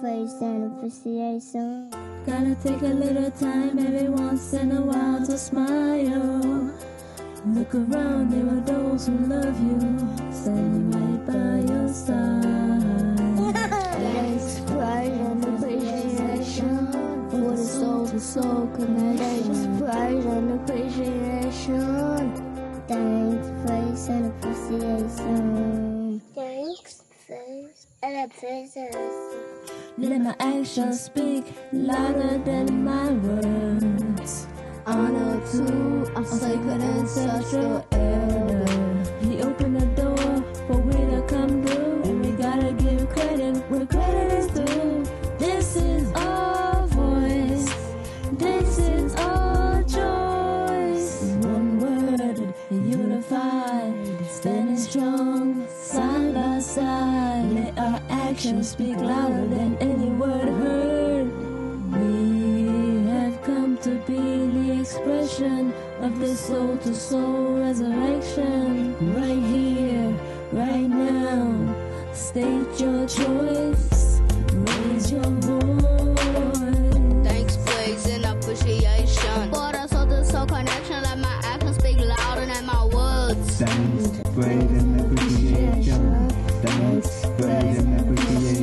praise, and appreciation. Gotta take a little time every once in a while to smile. Look around, there are those who love you, standing right by your side. Thanks, praise, and appreciation for the soul-to-soul connection. Praise and appreciation. Thanks, praise, and appreciation. Thanks, praise, and appreciation. Let my actions speak louder than my words. Honor to our sacred ancestral elder. He opened the door for we to come through, and we gotta give credit where credit is due. This is our voice, this is our choice. One word, unified, standing strong, side by side. Let our actions speak louder than any word heard. We have come to be the expression of the soul-to-soul resurrection. Right here, right now, state your choice, raise your voice. Thanks, praise, and appreciation for the soul-to-soul connection. Let my actions speak louder than my words. Thanks, praise, and appreciation. Thanks, praise, and appreciation.